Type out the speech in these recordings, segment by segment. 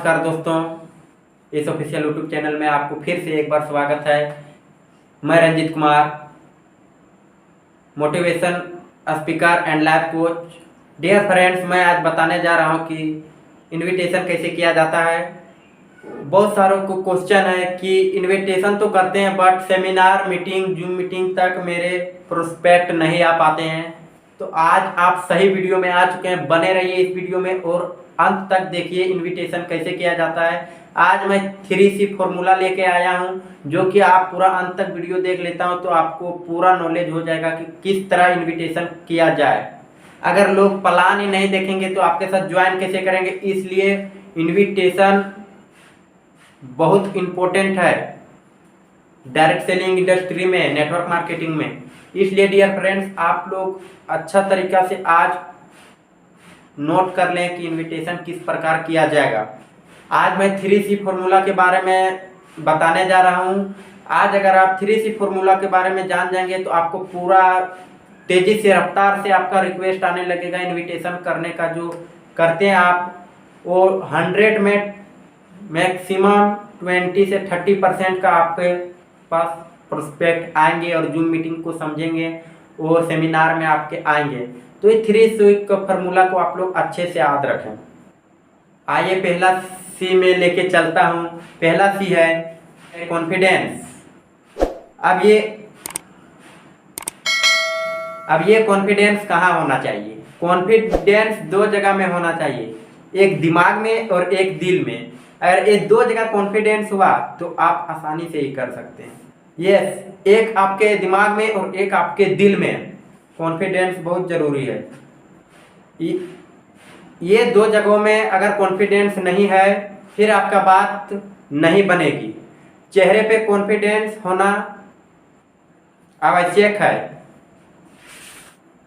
नमस्कार दोस्तों, इस ऑफिशियल यूट्यूब चैनल में आपको फिर से एक बार स्वागत है। मैं Ranjeet Kumar, motivation speaker and life coach. Dear friends, मैं आज बताने जा रहा हूं कि इनविटेशन कैसे किया जाता है। बहुत सारों को क्वेश्चन है कि इनविटेशन तो करते हैं but seminar meeting zoom meeting तक मेरे प्रोस्पेक्ट नहीं आ पाते हैं। तो आज आप सही वीडियो में आ चुके हैं, बने रहिए इस वीडियो में और अंत तक देखिए इनविटेशन कैसे किया जाता है। आज मैं 3C फॉर्मूला लेके आया हूं, जो कि आप पूरा अंत तक वीडियो देख लेता हूं तो आपको पूरा नॉलेज हो जाएगा कि किस तरह इनविटेशन किया जाए। अगर लोग प्लान ही नहीं देखेंगे तो आपके साथ ज्वाइन कैसे करेंगे, इसलिए इनविटेशन बहुत इम्पोर्टेंट है डायरेक्ट सेलिंग इंडस्ट्री में, नेटवर्क मार्केटिंग में। इसलिए डियर फ्रेंड्स, आप लोग अच्छा तरीका से आज नोट कर लें कि इनविटेशन किस प्रकार किया जाएगा। आज मैं 3C फॉर्मूला के बारे में बताने जा रहा हूं। आज अगर आप 3C फॉर्मूला के बारे में जान जाएंगे तो आपको पूरा तेजी से, रफ्तार से आपका रिक्वेस्ट आने लगेगा इनविटेशन करने का। जो करते हैं आप वो 100 में मैक्सिमम 20 से 30% का आपके पास प्रोस्पेक्ट आएंगे और जूम मीटिंग को समझेंगे और सेमिनार में आपके आएंगे। तो ये 3C का फॉर्मूला को आप लोग अच्छे से याद रखें। आइए पहला C में लेके चलता हूँ। पहला C है कॉन्फिडेंस। अब ये कॉन्फिडेंस कहाँ होना चाहिए? कॉन्फिडेंस दो जगह में होना चाहिए, एक दिमाग में और एक दिल में। अगर ये दो जगह कॉन्फिडेंस हुआ तो आप आसानी से ही कर सकते हैं। यस, एक आपके दिमाग में और एक आपके दिल में कॉन्फिडेंस बहुत जरूरी है। ये दो जगहों में अगर कॉन्फिडेंस नहीं है फिर आपका बात नहीं बनेगी। चेहरे पे कॉन्फिडेंस होना आवश्यक है।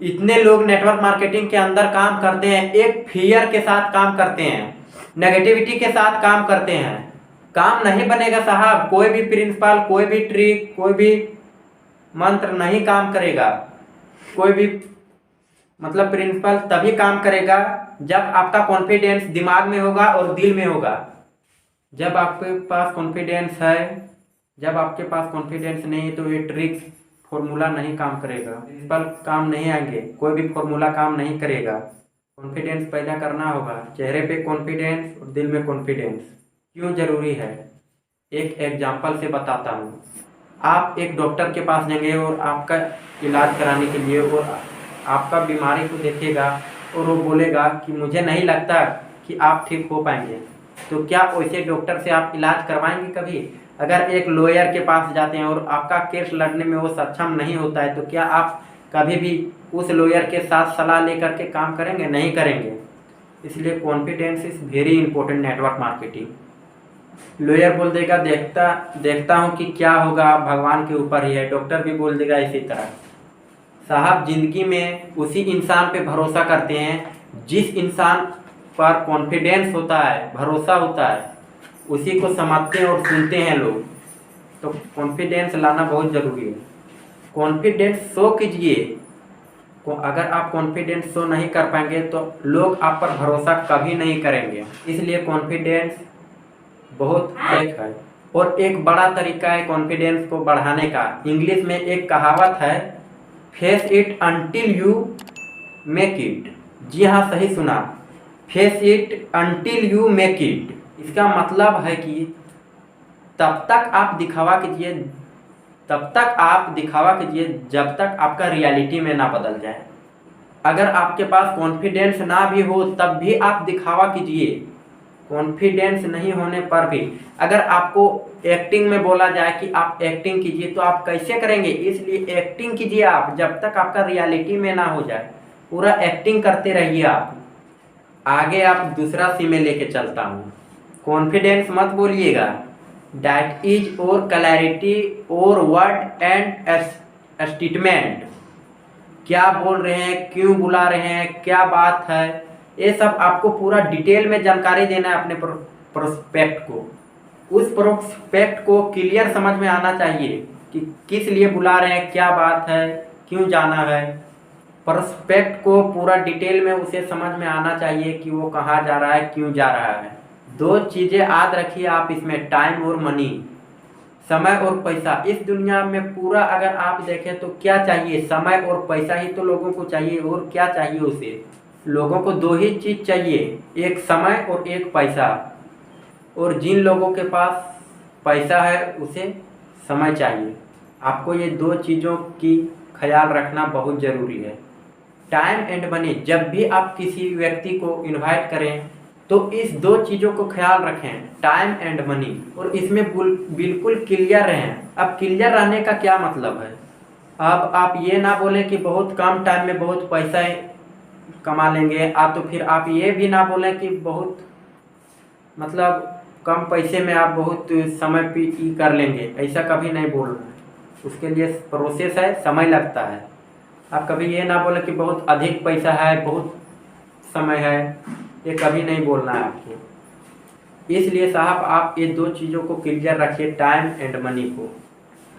इतने लोग नेटवर्क मार्केटिंग के अंदर काम करते हैं, एक फियर के साथ काम करते हैं, नेगेटिविटी के साथ काम करते हैं। काम नहीं बनेगा साहब। कोई भी प्रिंसिपल, कोई भी ट्रिक, कोई भी मंत्र नहीं काम करेगा। कोई भी प्रिंसिपल तभी काम करेगा जब आपका कॉन्फिडेंस दिमाग में होगा और दिल में होगा। जब आपके पास कॉन्फिडेंस है, जब आपके पास कॉन्फिडेंस नहीं है तो ये ट्रिक्स फॉर्मूला नहीं काम करेगा, प्रिंसिपल काम नहीं आएंगे, कोई भी फॉर्मूला काम नहीं करेगा। कॉन्फिडेंस पैदा करना होगा, चेहरे पे कॉन्फिडेंस और दिल में कॉन्फिडेंस। क्यों जरूरी है, एक एग्जांपल से बताता हूँ। आप एक डॉक्टर के पास जाएंगे और आपका इलाज कराने के लिए, और आपका बीमारी को देखेगा और वो बोलेगा कि मुझे नहीं लगता कि आप ठीक हो पाएंगे, तो क्या वैसे डॉक्टर से आप इलाज करवाएंगे कभी? अगर एक लॉयर के पास जाते हैं और आपका केस लड़ने में वो सक्षम नहीं होता है तो क्या आप कभी भी उस लॉयर के साथ सलाह लेकर के काम करेंगे? नहीं करेंगे। इसलिए confidence is very important network marketing. Lawyer बोल देगा देखता हूँ कि क्या होगा, भगवान के ऊपर ही है। डॉक्टर भी बोल देगा इसी तरह। साहब, जिंदगी में उसी इंसान पे भरोसा करते हैं जिस इंसान पर कॉन्फिडेंस होता है, भरोसा होता है, उसी को समझते हैं और सुनते हैं लोग। तो कॉन्फिडेंस लाना बहुत ज़रूरी है। कॉन्फिडेंस शो कीजिए। अगर आप कॉन्फिडेंस शो नहीं कर पाएंगे तो लोग आप पर भरोसा कभी नहीं करेंगे। इसलिए कॉन्फिडेंस बहुत एक है। और एक बड़ा तरीका है कॉन्फिडेंस को बढ़ाने का। इंग्लिश में एक कहावत है, face it until you make it. जी हाँ, सही सुना, face it until you make it. इसका मतलब है कि तब तक आप दिखावा कीजिए जब तक आपका रियलिटी में ना बदल जाए। अगर आपके पास कॉन्फिडेंस ना भी हो तब भी आप दिखावा कीजिए। कॉन्फिडेंस नहीं होने पर भी अगर आपको एक्टिंग में बोला जाए कि आप एक्टिंग कीजिए तो आप कैसे करेंगे? इसलिए एक्टिंग कीजिए आप जब तक आपका रियलिटी में ना हो जाए। पूरा एक्टिंग करते रहिए आप। आगे आप दूसरा C में लेके चलता हूँ। कॉन्फिडेंस मत बोलिएगा, दैट इज और क्लैरिटी और वर्ड एंड स्टेटमेंट। क्या बोल रहे हैं, क्यों बुला रहे हैं, क्या बात है, ये सब आपको पूरा डिटेल में जानकारी देना है अपने प्रोस्पेक्ट को। उस प्रोस्पेक्ट को क्लियर समझ में आना चाहिए कि किस लिए बुला रहे हैं, क्या बात है, क्यों जाना है। प्रोस्पेक्ट को पूरा डिटेल में उसे समझ में आना चाहिए कि वो कहाँ जा रहा है, क्यों जा रहा है। दो चीज़ें याद रखिए आप इसमें, टाइम और मनी, समय और पैसा। इस दुनिया में पूरा अगर आप देखें तो क्या चाहिए, समय और पैसा ही तो लोगों को चाहिए। और क्या चाहिए उसे, लोगों को दो ही चीज़ चाहिए, एक समय और एक पैसा। और जिन लोगों के पास पैसा है उसे समय चाहिए। आपको ये दो चीज़ों की ख्याल रखना बहुत ज़रूरी है। टाइम एंड मनी, जब भी आप किसी व्यक्ति को इनवाइट करें तो इस दो चीज़ों को ख्याल रखें, टाइम एंड मनी, और इसमें बिल्कुल क्लियर रहें। अब क्लियर रहने का क्या मतलब है, अब आप ये ना बोलें कि बहुत कम टाइम में बहुत पैसा कमा लेंगे, आप तो फिर आप ये भी ना बोलें कि बहुत मतलब कम पैसे में आप बहुत समय पे कर लेंगे, ऐसा कभी नहीं बोलना है। उसके लिए प्रोसेस है, समय लगता है। आप कभी ये ना बोले कि बहुत अधिक पैसा है, बहुत समय है, ये कभी नहीं बोलना है आपको। इसलिए साहब आप ये दो चीज़ों को क्लियर रखिए, टाइम एंड मनी को।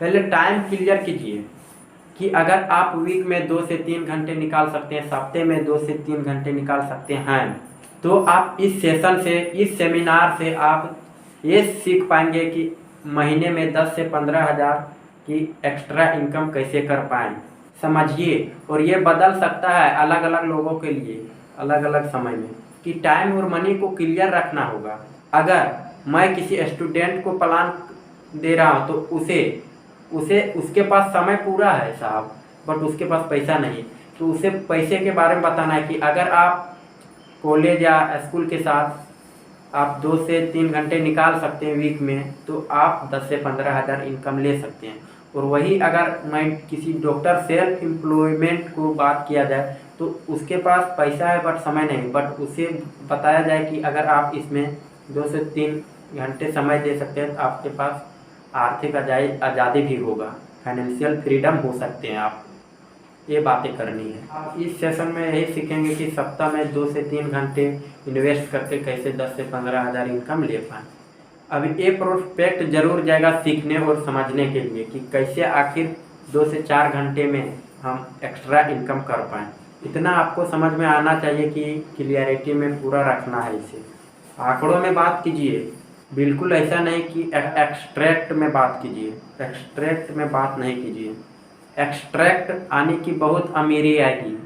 पहले टाइम क्लियर कीजिए कि अगर आप वीक में 2 से 3 घंटे निकाल सकते हैं, हफ्ते में 2 से 3 घंटे निकाल सकते हैं, तो आप इस सेशन से, इस सेमिनार से आप ये सीख पाएंगे कि महीने में 10 से 15 हज़ार की एक्स्ट्रा इनकम कैसे कर पाएँ। समझिए, और ये बदल सकता है अलग अलग लोगों के लिए अलग अलग समय में, कि टाइम और मनी को क्लियर रखना होगा। अगर मैं किसी स्टूडेंट को प्लान दे रहा हूँ तो उसे उसके पास समय पूरा है साहब, बट उसके पास पैसा नहीं, तो उसे पैसे के बारे में बताना है कि अगर आप कॉलेज या स्कूल के साथ आप 2 से 3 घंटे निकाल सकते हैं वीक में, तो आप 10 से 15 हज़ार इनकम ले सकते हैं। और वही अगर मैं किसी डॉक्टर सेल्फ एम्प्लॉयमेंट को बात किया जाए तो उसके पास पैसा है बट समय नहीं, बट उसे बताया जाए कि अगर आप इसमें 2 से 3 घंटे समय दे सकते हैं तो आपके पास आर्थिक आज़ादी भी होगा, फाइनेंशियल फ्रीडम हो सकते हैं आप। ये बातें करनी है। आप इस सेशन में यही सीखेंगे कि सप्ताह में 2 से 3 घंटे इन्वेस्ट करके कैसे 10 से 15 हज़ार इनकम ले पाएँ। अब ये प्रोस्पेक्ट जरूर जाएगा सीखने और समझने के लिए कि कैसे आखिर 2 से 4 घंटे में हम एक्स्ट्रा इनकम कर पाएँ। इतना आपको समझ में आना चाहिए कि क्लियरिटी में पूरा रखना है इसे। आंकड़ों में बात कीजिए, बिल्कुल ऐसा नहीं कि एक्सट्रैक्ट में बात कीजिए, एक्सट्रैक्ट में बात नहीं कीजिए। एक्सट्रैक्ट आने की बहुत अमीरी आएगी,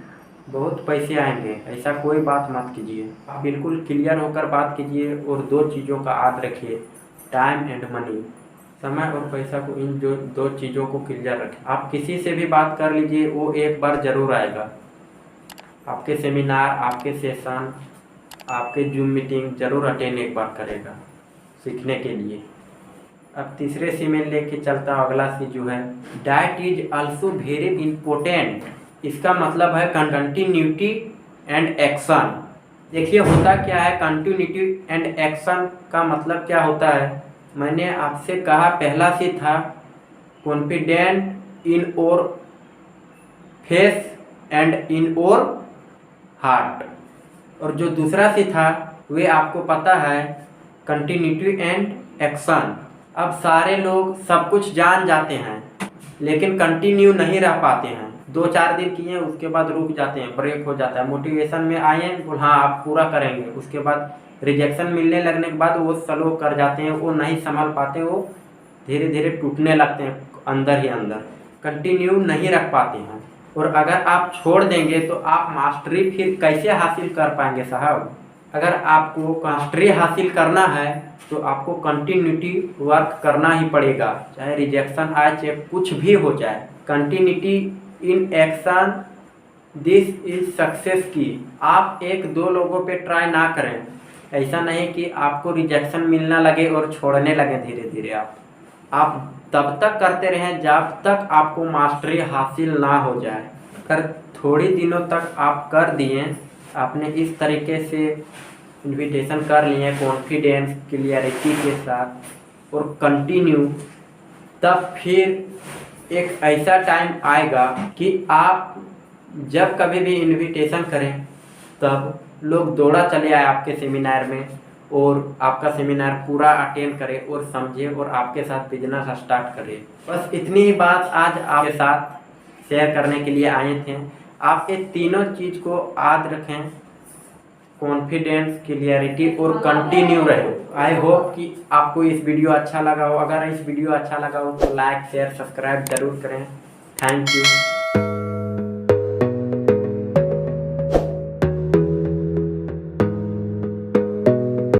बहुत पैसे आएंगे, ऐसा कोई बात मत कीजिए। आप बिल्कुल क्लियर होकर बात कीजिए और दो चीज़ों का याद रखिए, टाइम एंड मनी, समय और पैसा को, इन जो दो चीज़ों को क्लियर रखें। आप किसी से भी बात कर लीजिए, वो एक बार ज़रूर आएगा आपके सेमिनार, आपके सेशन, आपके जूम मीटिंग ज़रूर अटेंड एक बार करेगा सीखने के लिए। अब तीसरे सी में लेके चलता हूँ, अगला सी जो है, diet is also very important. इसका मतलब है कंटिन्यूटी एंड एक्शन। देखिए होता क्या है, कंटिन्यूटी एंड एक्शन का मतलब क्या होता है। मैंने आपसे कहा पहला सी था कॉन्फिडेंट इन और फेस एंड इन और हार्ट, और जो दूसरा सी था वे आपको पता है कंटिन्यूटी एंड एक्शन। अब सारे लोग सब कुछ जान जाते हैं लेकिन कंटिन्यू नहीं रह पाते हैं, 2-4 दिन किए उसके बाद रुक जाते हैं, ब्रेक हो जाता है। मोटिवेशन में आए हैं हाँ आप पूरा करेंगे, उसके बाद रिजेक्शन मिलने लगने के बाद वो स्लो कर जाते हैं, वो नहीं संभाल पाते, वो धीरे धीरे टूटने लगते हैं अंदर ही अंदर, कंटिन्यू नहीं रख पाते हैं। और अगर आप छोड़ देंगे तो आप मास्टरी फिर कैसे हासिल कर पाएंगे साहब। अगर आपको मास्टरी हासिल करना है तो आपको कंटिन्यूटी वर्क करना ही पड़ेगा, चाहे रिजेक्शन आए चाहे कुछ भी हो जाए। Continuity in action this is success की। आप 1-2 लोगों पे ट्राई ना करें, ऐसा नहीं कि आपको रिजेक्शन मिलना लगे और छोड़ने लगे धीरे धीरे। आप तब तक करते रहें जब तक आपको मास्टरी हासिल ना हो जाए। अगर थोड़ी दिनों तक आप कर दिए, आपने इस तरीके से इन्विटेशन कर लिए कॉन्फिडेंस क्लियरिटी के साथ और कंटिन्यू, तब फिर एक ऐसा टाइम आएगा कि आप जब कभी भी इन्विटेशन करें तब लोग दौड़ा चले आए आपके सेमिनार में और आपका सेमिनार पूरा अटेंड करे और समझे और आपके साथ बिजनेस स्टार्ट करे। बस इतनी ही बात आज आपके साथ शेयर करने के लिए आए थे। आप ये तीनों चीज़ को याद रखें, कॉन्फिडेंस, क्लियरिटी और कंटिन्यू रहे। आई होप कि आपको इस वीडियो अच्छा लगा हो। अगर इस वीडियो अच्छा लगा हो तो लाइक शेयर सब्सक्राइब जरूर करें। Thank you.